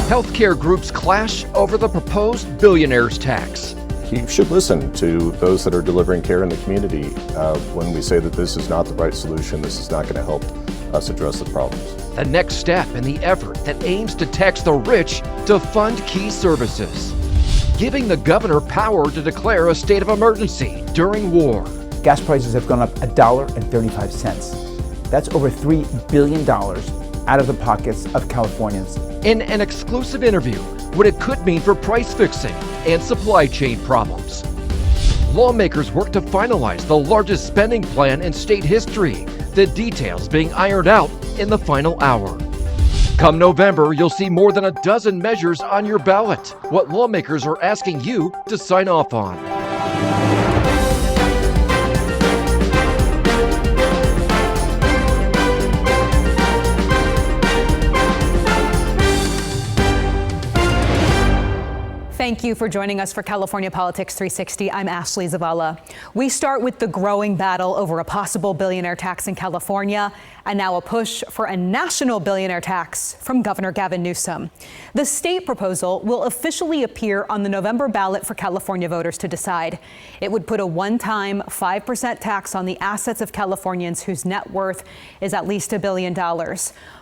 Healthcare groups clash over the proposed billionaire's tax. You should listen to those that are delivering care in the community when we say that this is not the right solution, this is not going to help us address the problems. The next step in the effort that aims to tax the rich to fund key services. Giving the governor power to declare a state of emergency during war. Gas prices have gone up $1.35. That's over $3 billion out of the pockets of Californians. In an exclusive interview, what it could mean for price fixing and supply chain problems. Lawmakers work to finalize the largest spending plan in state history, the details being ironed out in the final hour. Come November, you'll see more than a dozen measures on your ballot, what lawmakers are asking you to sign off on. Thank you for joining us for California Politics 360. I'm Ashley Zavala. We start with the growing battle over a possible billionaire tax in California, and now a push for a national billionaire tax from Governor Gavin Newsom. The state proposal will officially appear on the November ballot for California voters to decide. It would put a one-time 5% tax on the assets of Californians whose net worth is at least $1 billion.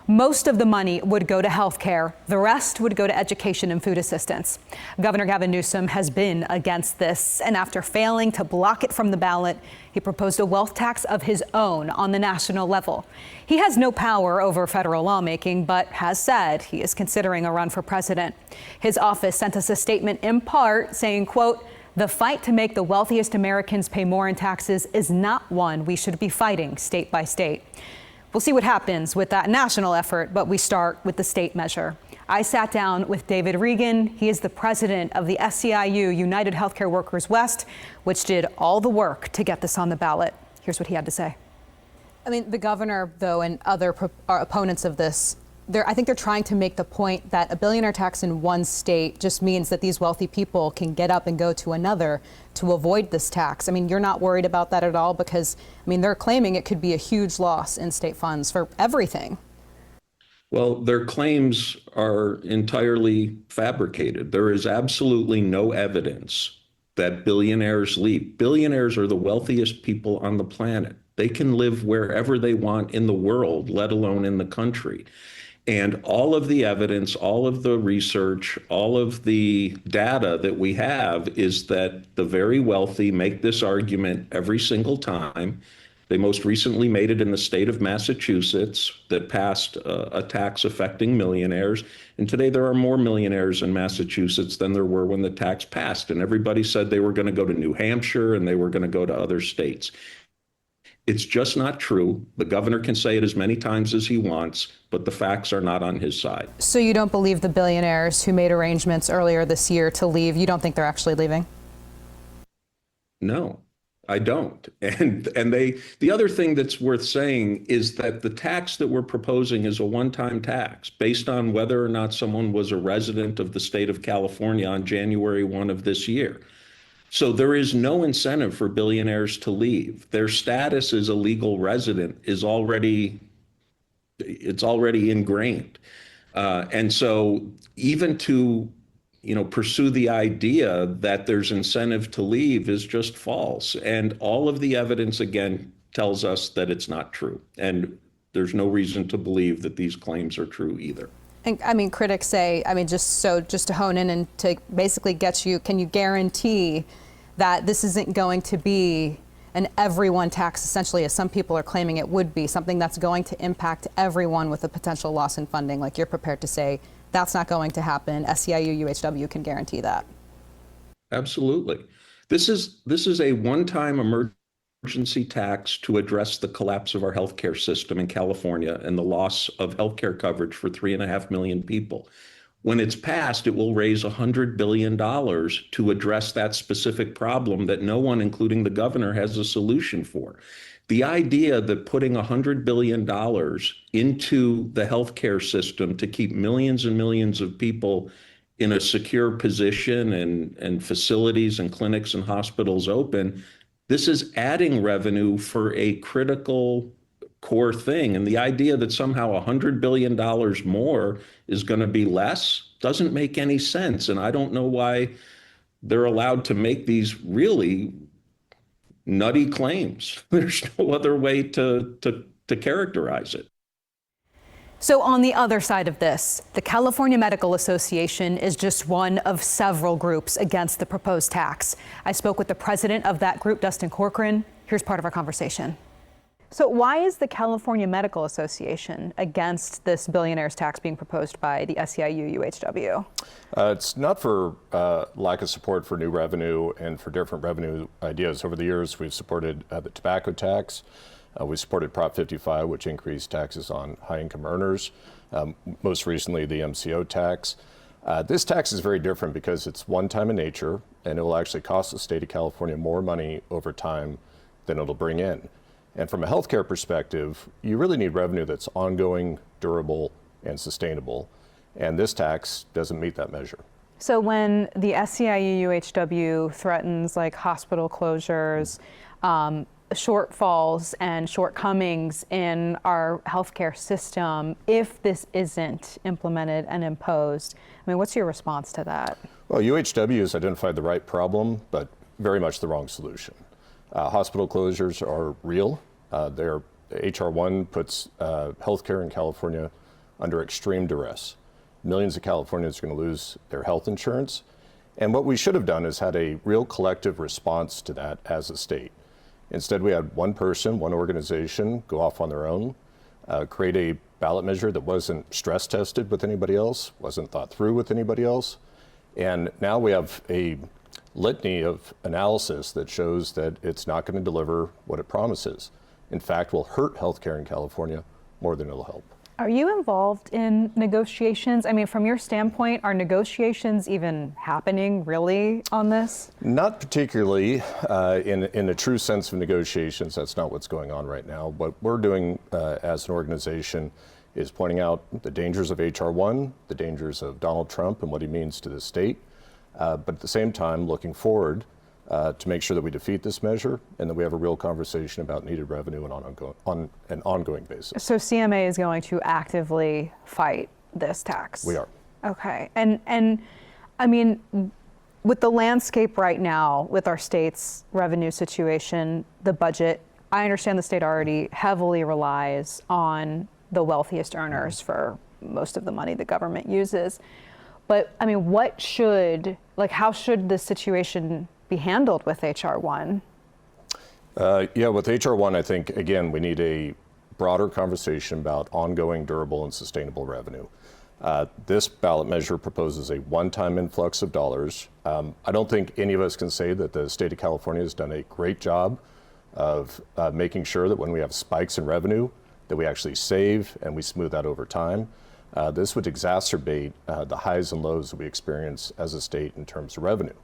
Most of the money would go to health care. The rest would go to education and food assistance. Governor Gavin Newsom has been against this, and after failing to block it from the ballot, he proposed a wealth tax of his own on the national level. He has no power over federal lawmaking, but has said he is considering a run for president. His office sent us a statement in part saying, quote, "The fight to make the wealthiest Americans pay more in taxes is not one we should be fighting state by state." We'll see what happens with that national effort, but we start with the state measure. I sat down with David Regan. He is the president of the SEIU United Healthcare Workers West, which did all the work to get this on the ballot. Here's what he had to say. I mean, the governor, though, and other opponents of this, I think they're trying to make the point that a billionaire tax in one state just means that these wealthy people can get up and go to another to avoid this tax. I mean, you're not worried about that at all because, I mean, they're claiming it could be a huge loss in state funds for everything. Well, their claims are entirely fabricated. There is absolutely no evidence that billionaires leave. Billionaires are the wealthiest people on the planet. They can live wherever they want in the world, let alone in the country. And all of the evidence, all of the research, all of the data that we have is that the very wealthy make this argument every single time. They most recently made it in the state of Massachusetts that passed a tax affecting millionaires. And today there are more millionaires in Massachusetts than there were when the tax passed. And everybody said they were going to go to New Hampshire and they were going to go to other states. It's just not true. The governor can say it as many times as he wants, but the facts are not on his side. So you don't believe the billionaires who made arrangements earlier this year to leave? You don't think they're actually leaving? No, I don't. And the other thing that's worth saying is that the tax that we're proposing is a one-time tax based on whether or not someone was a resident of the state of California on January 1 of this year. So there is no incentive for billionaires to leave. Their status as a legal resident is already ingrained. And so even to, pursue the idea that there's incentive to leave is just false. And all of the evidence, again, tells us that it's not true. And there's no reason to believe that these claims are true either. And I mean, critics say, just to hone in and to basically get you, can you guarantee that this isn't going to be an everyone tax, essentially, as some people are claiming it would be, something that's going to impact everyone with a potential loss in funding? Like, you're prepared to say that's not going to happen. SEIU, UHW can guarantee that. Absolutely. This is a one-time emergency tax to address the collapse of our healthcare system in California and the loss of healthcare coverage for 3.5 million people. When it's passed, it will raise $100 billion to address that specific problem that no one, including the governor, has a solution for. The idea that putting $100 billion into the healthcare system to keep millions and millions of people in a secure position and facilities and clinics and hospitals open, this is adding revenue for a critical core thing. And the idea that somehow $100 billion more is going to be less doesn't make any sense. And I don't know why they're allowed to make these really nutty claims. There's no other way to characterize it. So on the other side of this, the California Medical Association is just one of several groups against the proposed tax. I spoke with the president of that group, Dustin Corcoran. Here's part of our conversation. So why is the California Medical Association against this billionaire's tax being proposed by the SEIU-UHW? It's not for lack of support for new revenue and for different revenue ideas. Over the years, we've supported the tobacco tax. We supported Prop 55, which increased taxes on high-income earners. Most recently, the MCO tax. This tax is very different because it's one-time in nature, and it will actually cost the state of California more money over time than it'll bring in. And from a healthcare perspective, you really need revenue that's ongoing, durable, and sustainable. And this tax doesn't meet that measure. So when the SEIU-UHW threatens like hospital closures, shortfalls and shortcomings in our healthcare system, if this isn't implemented and imposed, I mean, what's your response to that? Well, UHW has identified the right problem, but very much the wrong solution. Hospital closures are real. HR 1 puts healthcare in California under extreme duress. Millions of Californians are going to lose their health insurance. And what we should have done is had a real collective response to that as a state. Instead, we had one person, one organization go off on their own, create a ballot measure that wasn't stress tested with anybody else, wasn't thought through with anybody else. And now we have a litany of analysis that shows that it's not going to deliver what it promises. In fact, will hurt healthcare in California more than it'll help. Are you involved in negotiations? I mean, from your standpoint, are negotiations even happening really on this? Not particularly in a true sense of negotiations. That's not what's going on right now. What we're doing as an organization is pointing out the dangers of HR 1, the dangers of Donald Trump and what he means to the state, but at the same time looking forward to make sure that we defeat this measure and that we have a real conversation about needed revenue on an ongoing basis. So CMA is going to actively fight this tax? We are. Okay. And I mean, with the landscape right now, with our state's revenue situation, the budget, I understand the state already heavily relies on the wealthiest earners for most of the money the government uses. But I mean, how should this situation be handled with HR 1? With HR 1, I think, again, we need a broader conversation about ongoing, durable, and sustainable revenue. This ballot measure proposes a one-time influx of dollars. I don't think any of us can say that the state of California has done a great job of making sure that when we have spikes in revenue, that we actually save and we smooth that over time. This would exacerbate the highs and lows that we experience as a state in terms of revenue.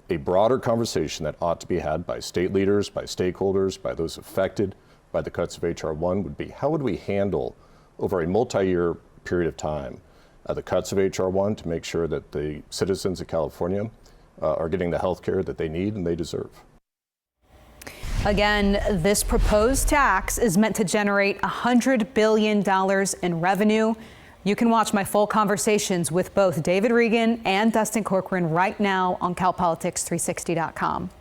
A broader conversation that ought to be had by state leaders, by stakeholders, by those affected by the cuts of HR 1 would be, how would we handle over a multi-year period of time the cuts of HR 1 to make sure that the citizens of California are getting the health care that they need and they deserve. Again, this proposed tax is meant to generate $100 billion in revenue. You can watch my full conversations with both David Regan and Dustin Corcoran right now on CalPolitics360.com.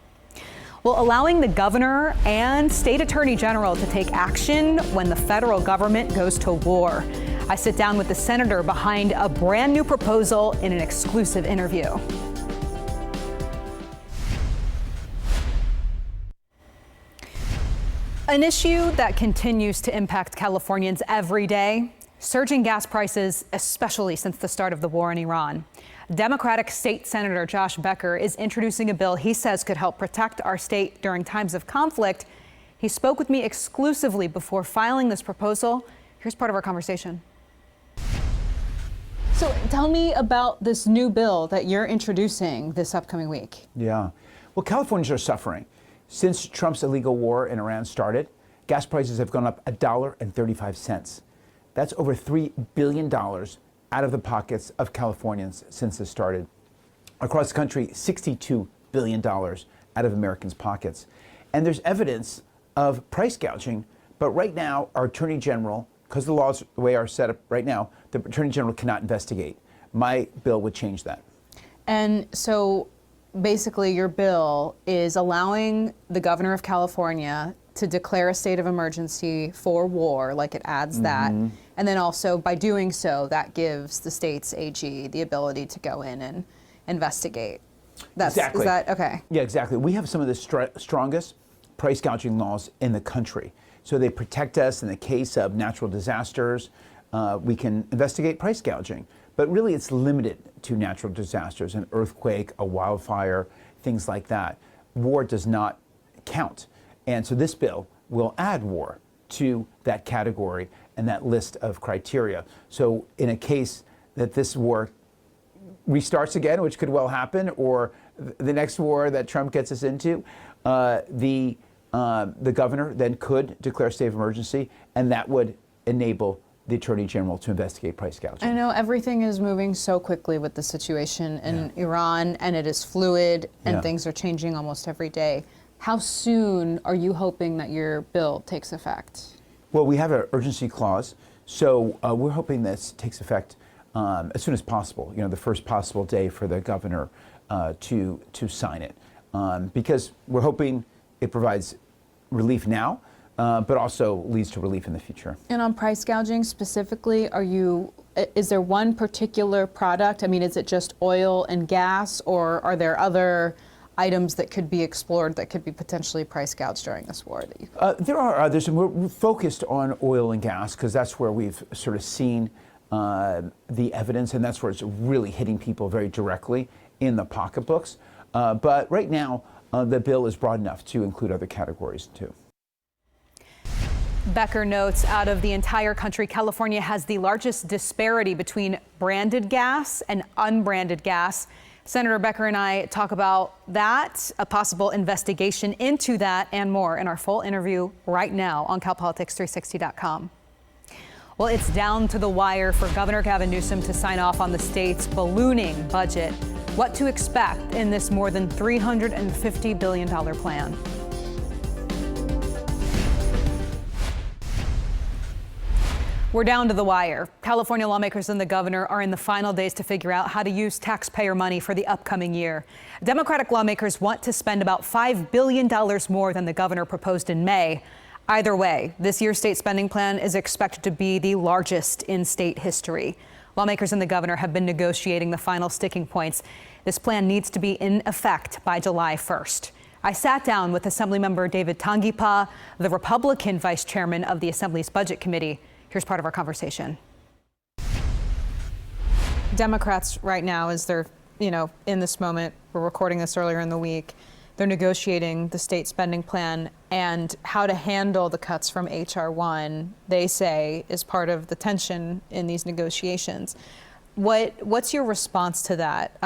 Well, allowing the governor and state attorney general to take action when the federal government goes to war. I sit down with the senator behind a brand new proposal in an exclusive interview. An issue that continues to impact Californians every day. Surging gas prices, especially since the start of the war in Iran. Democratic State Senator Josh Becker is introducing a bill he says could help protect our state during times of conflict. He spoke with me exclusively before filing this proposal. Here's part of our conversation. So tell me about this new bill that you're introducing this upcoming week. Yeah. Well, Californians are suffering. Since Trump's illegal war in Iran started, gas prices have gone up $1.35. That's over $3 billion out of the pockets of Californians since this started. Across the country, $62 billion out of Americans' pockets. And there's evidence of price gouging But right now, our Attorney General, because the laws the way are set up right now, the Attorney General cannot investigate. My bill would change that. And so basically your bill is allowing the governor of California to declare a state of emergency for war, like it adds that. And then also by doing so, that gives the state's AG the ability to go in and investigate. Exactly. Is that okay? Yeah, exactly. We have some of the strongest price gouging laws in the country. So they protect us in the case of natural disasters. We can investigate price gouging. But really, it's limited to natural disasters, an earthquake, a wildfire, things like that. War does not count. And so this bill will add war to that category and that list of criteria. So in a case that this war restarts again, which could well happen, or the next war that Trump gets us into, the governor then could declare a state of emergency, and that would enable the Attorney General to investigate price gouging. I know everything is moving so quickly with the situation in Iran, and it is fluid, and things are changing almost every day. How soon are you hoping that your bill takes effect? Well, we have an urgency clause, so we're hoping this takes effect as soon as possible. You know, the first possible day for the governor to sign it, because we're hoping it provides relief now, but also leads to relief in the future. And on price gouging specifically, is there one particular product? I mean, is it just oil and gas, or are there other items that could be explored that could be potentially price gouged during this war? There are others, and we're focused on oil and gas because that's where we've sort of seen the evidence, and that's where it's really hitting people very directly in the pocketbooks. But right now, the bill is broad enough to include other categories too. Becker notes, out of the entire country, California has the largest disparity between branded gas and unbranded gas. Senator Becker and I talk about that, a possible investigation into that, and more in our full interview right now on CalPolitics360.com. Well, it's down to the wire for Governor Gavin Newsom to sign off on the state's ballooning budget. What to expect in this more than $350 billion plan. We're down to the wire. California lawmakers and the governor are in the final days to figure out how to use taxpayer money for the upcoming year. Democratic lawmakers want to spend about $5 billion more than the governor proposed in May. Either way, this year's state spending plan is expected to be the largest in state history. Lawmakers and the governor have been negotiating the final sticking points. This plan needs to be in effect by July 1st. I sat down with Assemblymember David Tanguipa, the Republican vice chairman of the Assembly's Budget Committee. Here's part of our conversation. Democrats right now, as they're, in this moment, we're recording this earlier in the week, they're negotiating the state spending plan and how to handle the cuts from H.R. 1, they say, is part of the tension in these negotiations. What's your response to that,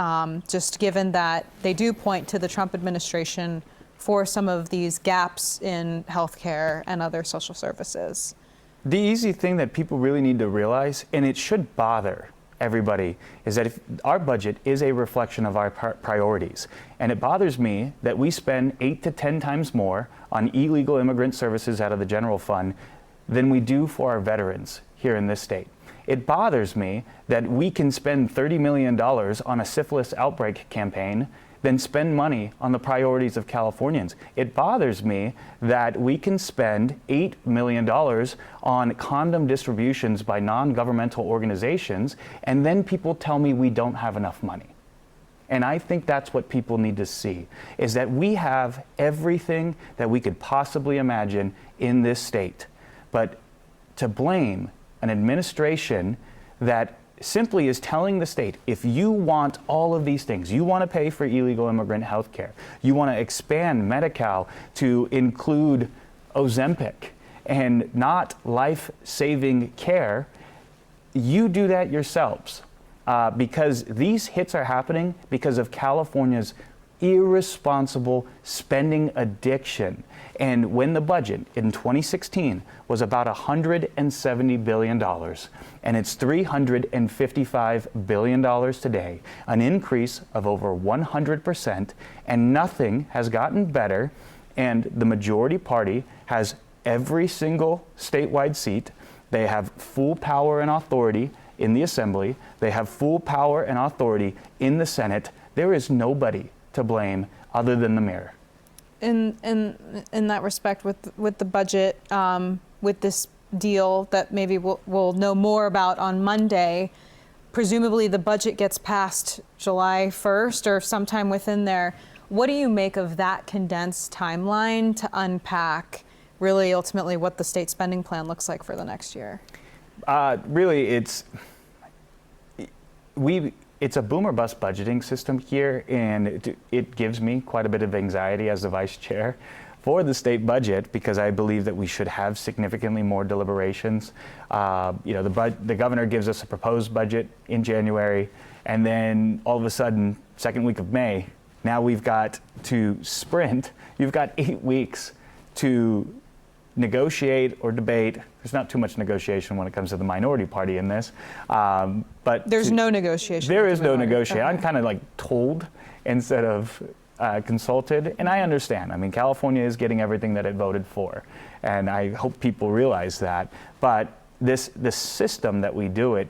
just given that they do point to the Trump administration for some of these gaps in healthcare and other social services? The easy thing that people really need to realize, and it should bother everybody, is that if our budget is a reflection of our priorities. And it bothers me that we spend 8 to 10 times more on illegal immigrant services out of the general fund than we do for our veterans here in this state. It bothers me that we can spend $30 million on a syphilis outbreak campaign than spend money on the priorities of Californians. It bothers me that we can spend $8 million on condom distributions by non-governmental organizations, and then people tell me we don't have enough money. And I think that's what people need to see, is that we have everything that we could possibly imagine in this state. But to blame an administration that simply is telling the state, if you want all of these things, you want to pay for illegal immigrant health care, you want to expand Medi-Cal to include Ozempic and not life-saving care, you do that yourselves. Because these hits are happening because of California's irresponsible spending addiction. And when the budget in 2016 was about $170 billion, and it's $355 billion today, an increase of over 100%, and nothing has gotten better, and the majority party has every single statewide seat. They have full power and authority in the Assembly. They have full power and authority in the Senate. There is nobody to blame other than the mayor. In that respect, with the budget, with this deal that maybe we'll know more about on Monday, presumably the budget gets passed July 1st or sometime within there. What do you make of that condensed timeline to unpack really ultimately what the state spending plan looks like for the next year? Really, it's a boom or bust budgeting system here, and it gives me quite a bit of anxiety as the vice chair for the state budget, because I believe that we should have significantly more deliberations. The governor gives us a proposed budget in January, and then all of a sudden, second week of May, now we've got to sprint. You've got 8 weeks to negotiate or debate. There's not too much negotiation when it comes to the minority party in this, but there's no negotiation. There is no negotiation. Okay. I'm kind of like told instead of consulted, and I understand. I mean, California is getting everything that it voted for, and I hope people realize that. But this system that we do it,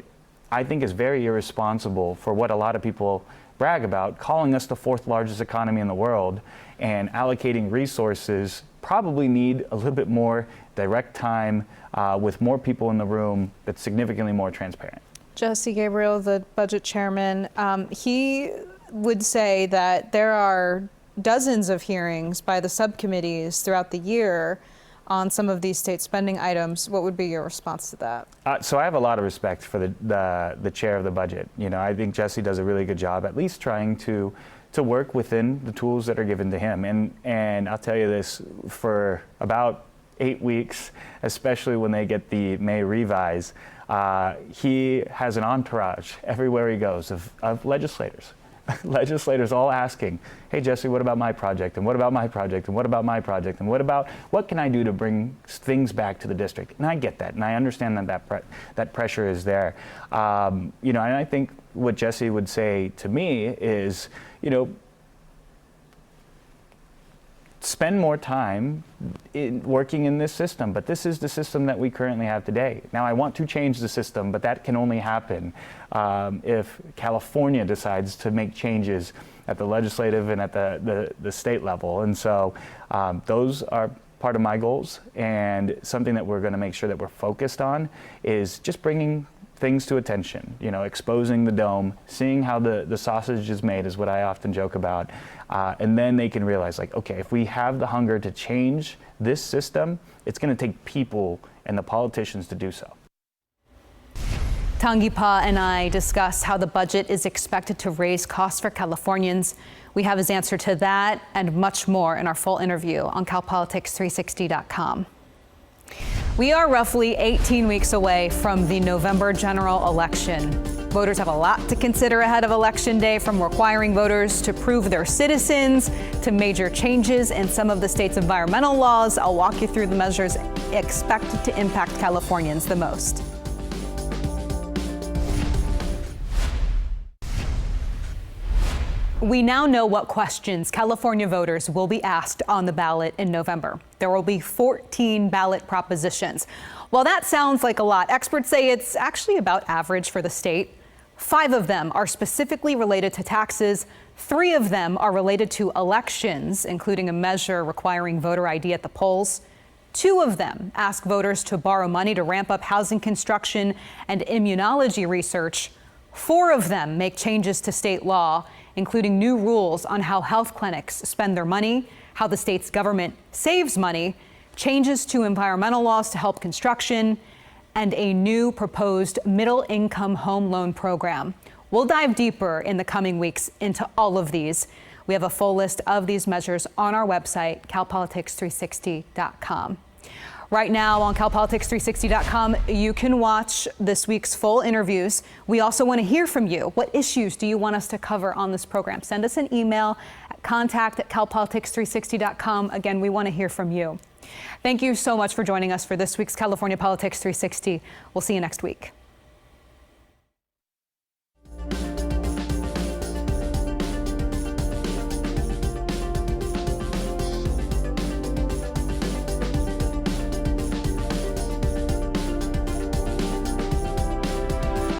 I think, is very irresponsible for what a lot of people brag about, calling us the 4th largest economy in the world, and allocating resources. Probably need a little bit more direct time with more people in the room that's significantly more transparent. Jesse Gabriel, the budget chairman, he would say that there are dozens of hearings by the subcommittees throughout the year on some of these state spending items. What would be your response to that? So I have a lot of respect for the chair of the budget. You know, I think Jesse does a really good job, at least trying to work within the tools that are given to him. And I'll tell you this, for about 8 weeks, especially when they get the May revise, he has an entourage everywhere he goes of legislators. Legislators all asking, hey, Jesse, what about my project? And what about my project? And what about my project? And what can I do to bring things back to the district? And I get that, and I understand that pressure is there. And I think what Jesse would say to me is, spend more time working in this system, but this is the system that we currently have today. Now, I want to change the system, but that can only happen if California decides to make changes at the legislative and at the state level. And so those are part of my goals, and something that we're going to make sure that we're focused on is just bringing things to attention, exposing the dome, seeing how the sausage is made is what I often joke about. And then they can realize, like, okay, if we have the hunger to change this system, it's going to take people and the politicians to do so. Tanguy Pa and I discuss how the budget is expected to raise costs for Californians. We have his answer to that and much more in our full interview on CalPolitics360.com. We are roughly 18 weeks away from the November general election. Voters have a lot to consider ahead of Election Day, from requiring voters to prove they're citizens to major changes in some of the state's environmental laws. I'll walk you through the measures expected to impact Californians the most. We now know what questions California voters will be asked on the ballot in November. There will be 14 ballot propositions. While that sounds like a lot, experts say it's actually about average for the state. 5 of them are specifically related to taxes. 3 of them are related to elections, including a measure requiring voter ID at the polls. 2 of them ask voters to borrow money to ramp up housing construction and immunology research. 4 of them make changes to state law, including new rules on how health clinics spend their money, how the state's government saves money, changes to environmental laws to help construction, and a new proposed middle-income home loan program. We'll dive deeper in the coming weeks into all of these. We have a full list of these measures on our website, CalPolitics360.com. Right now on CalPolitics360.com, you can watch this week's full interviews. We also want to hear from you. What issues do you want us to cover on this program? Send us an email at contact@CalPolitics360.com. Again, we want to hear from you. Thank you so much for joining us for this week's California Politics 360. We'll see you next week.